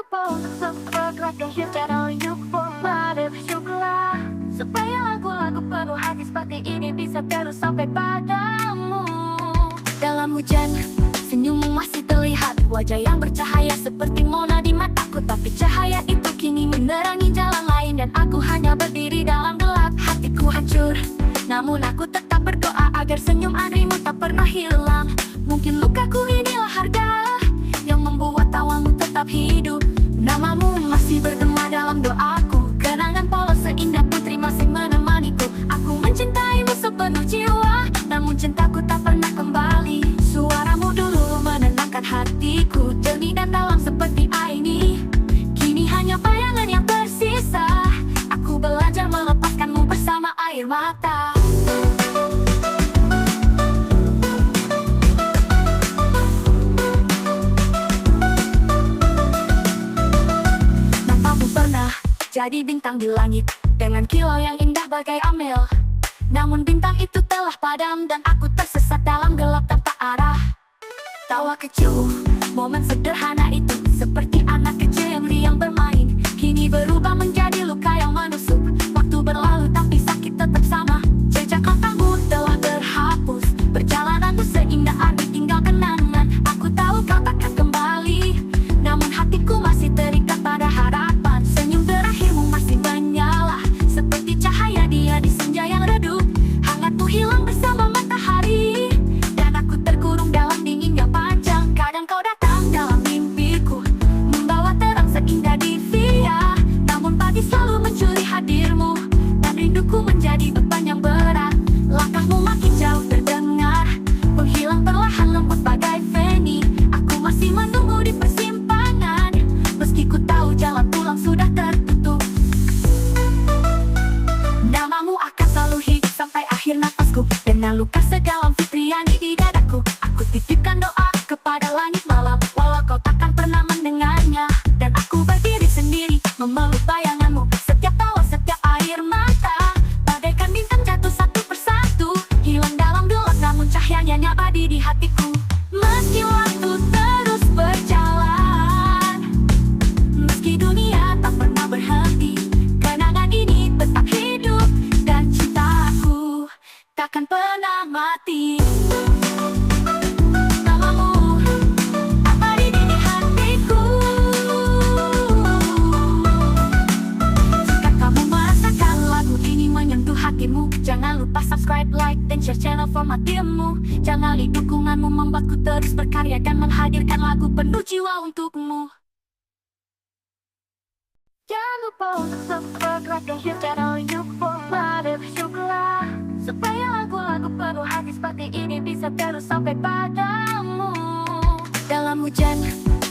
lupa untuk subscribe dan share channel YouTube Pada bersyukurlah supaya lagu-lagu penuh hati seperti ini bisa terus sampai padamu. Dalam hujan, senyummu masih terlihat, wajah yang bercahaya seperti Mona di mataku. Tapi cahaya itu kini menerangi jalan lain, dan aku hanya berdiri dalam gelap. Hatiku hancur, namun aku tetap berdoa agar senyum adrimu tak pernah hilang. Mungkin lukaku inilah harga yang membuat tawamu tetap hidup. Namamu masih bergema dalam doaku, kenangan polos seindah putri masih menemaniku. Aku mencintaimu sepenuh jiwa, namun cintaku tak pernah kembali. Suaramu dulu menenangkan hatiku, jernih dan dalam seperti aini. Kini hanya bayangan yang tersisa, aku belajar melepaskanmu bersama air mata. Jadi bintang di langit, dengan kilau yang indah bagai amel. Namun bintang itu telah padam, dan aku tersesat dalam gelap tanpa arah. Tawa kecil, momen sederhana itu, seperti anak kecil yang riang bermain, kini berubah menjadi luka yang menusuk. Waktu berlalu tapi sakit tetap sama, jejak langkahmu telah terhapus. Perjalananmu seindah arti tinggal kenangan. Aku tahu kau takkan kembali, namun hatiku masih terikat pada harapan. Senyum terakhirmu masih menyala, seperti cahaya dia di senja yang redup. Hangatmu hilang bersama matahari, dan aku terkurung dalam dingin yang panjang. Kadang kau datang dalam mimpiku, membawa terang seindah divia. Namun pagi selalu mencuri hadirmu, dan rinduku menjadi beban yang berat. Langkahmu makin jauh terdengar, menghilang perlahan lembut bagai Feni. Aku masih menunggu di persimpangan, meski ku tahu jalan pulang sudah tertutup. Namamu akan selalu hidup sampai akhir nafasku, dengan luka sedalam fitriani di dadaku. Aku titipkan doa kepada langit malam, walau kau takkan pernah mendengarnya. Dan aku berdiri sendiri, memeluk bayanganmu. Setiap tawa, setiap air mata, bagaikan bintang jatuh satu persatu, hilang dalam gelap namun cahayanya abadi di hatiku. Meski waktu terus berjalan, meski dunia tak pernah berhenti, kenangan ini tetap hidup, dan cintaku takkan pernah mati. Namamu abadi di hatiku. Jika kamu merasakan lagu ini menyentuh hatimu, jangan lupa subscribe, like, dan share channel formatirmu. Jangan dukunganmu membuatku terus berkarya dan menghadirkan lagu penuh jiwa untukmu. Jangan lupa untuk subscribe dan share channel YouTube Pada bersyukurlah supaya lagu-lagu penuh hati seperti ini bisa terus sampai padamu. Dalam hujan,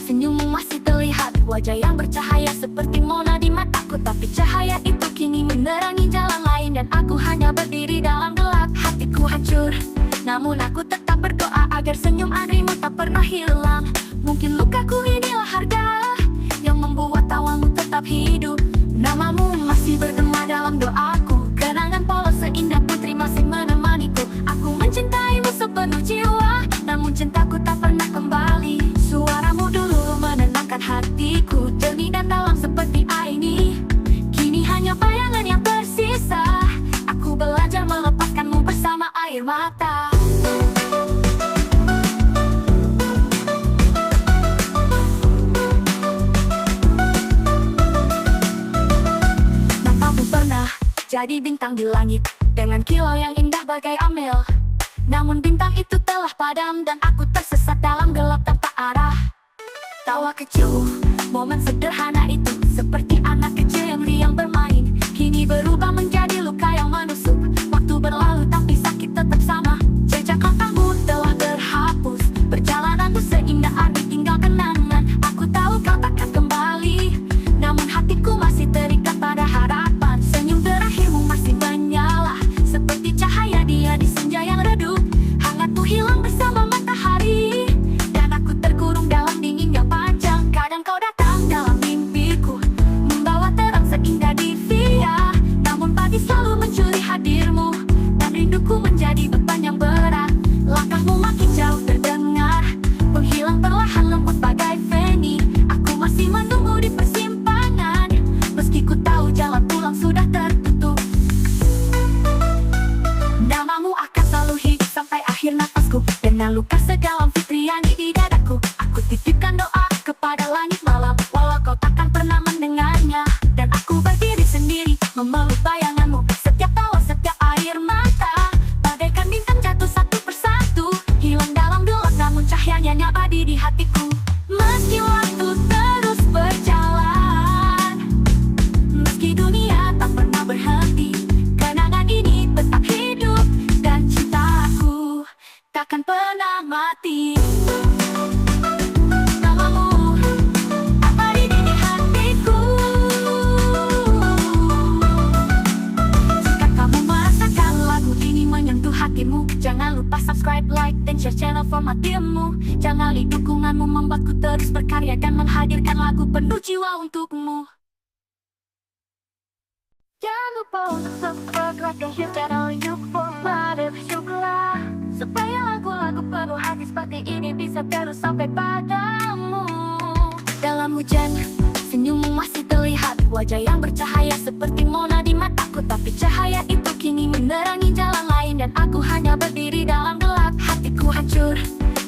senyummu masih terlihat, wajah yang bercahaya seperti Mona di mataku. Tapi cahaya itu kini menerangi jalan lain, dan aku hanya berdiri dalam gelap. Hatiku hancur, namun aku tetap berdoa agar senyum adrimu tak pernah hilang. Mungkin lukaku inilah harga yang membuat tawamu tetap hidup. Namamu masih bergema dalam doaku, kenangan polos seindah putri masih menemaniku. Aku mencintaimu sepenuh jiwa, namun cintaku tak pernah kembali. Suaramu dulu menenangkan hatiku, jernih dan dalam seperti aini. Kini hanya bayangan yang tersisa, aku belajar melepaskanmu bersama air mata. Jadi bintang di langit, dengan kilau yang indah bagai amel. Namun bintang itu telah padam, dan aku tersesat dalam gelap tanpa arah. Tawa kecil, momen sederhana itu, seperti anak kecil yang riang bermain, kini berubah menjadi luka yang menusuk. Waktu berlalu tapi sakit tetap sama, jejak langkahmu telah terhapus. Perjalananmu seindah arti tinggal kenangan. Aku tahu kau takkan kembali, namun hatiku masih terikat pada harapan. Senyum terakhirmu masih menyala, seperti cahaya dia di senja yang redup. Hangatmu hilang bersama matahari, dan aku terkurung dalam dingin yang panjang. Kadang kau datang dalam mimpiku, membawa terang seindah divia. Namun pagi selalu mencuri hadirmu, dan rinduku menjadi beban yang berat. Langkahmu makin jauh terdengar, menghilang perlahan lembut bagai Feni. Aku masih menunggu di memeluk bayanganmu. Setiap tawa, setiap air mata, bagaikan bintang jatuh satu persatu, hilang dalam gelap namun cahayanya abadi di hatiku. Meski waktu terus berjalan, meski dunia tak pernah berhenti, kenangan ini tetap hidup dan cintaku takkan pernah mati. Namamu abadi di hatiku. Jika kamu merasakan lagu ini menyentuh hatimu, jangan lupa subscribe, like, dan share channel Formatimmu. Jangan dukunganmu membuatku terus berkarya dan menghadirkan lagu penuh jiwa untukmu. Jangan lupa untuk subscribe dan share channel Formatimmu, supaya lagu-lagu penuh hati seperti ini bisa terus sampai padamu. Dalam hujan, senyummu masih terlihat, wajah yang bercahaya seperti Mona di mataku. Tapi cahaya itu kini menerangi jalan lain, dan aku hanya berdiri dalam gelap. Hatiku hancur,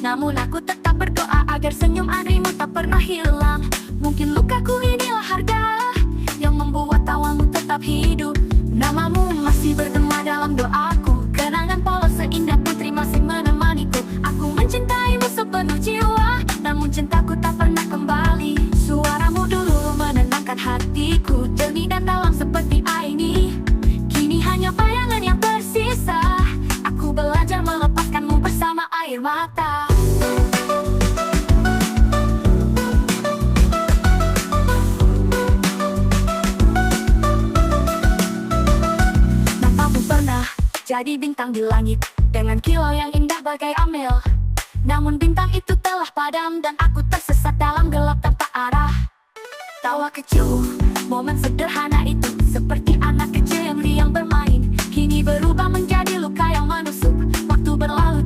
namun aku tetap berdoa agar senyum adrimu tak pernah hilang. Mungkin lukaku inilah harga yang membuat tawamu tetap hidup. Namamu masih bergema dalam doaku, kenangan polos seindah putri masih menemaniku. Aku mencintaimu sepenuh jiwa, namun cintaku tak pernah kembali. Suaramu dulu menenangkan hatiku, jernih dan dalam seperti aini. Kini hanya bayangan yang tersisa, aku belajar melepaskanmu bersama air mata. Namamu pernah jadi bintang di langit, dengan kilau yang indah bagai amel. Namun bintang itu telah padam, dan aku tersesat dalam gelap tanpa arah. Tawa kecil, momen sederhana itu, seperti anak kecil yang riang bermain, kini berubah menjadi luka yang menusuk. Waktu berlalu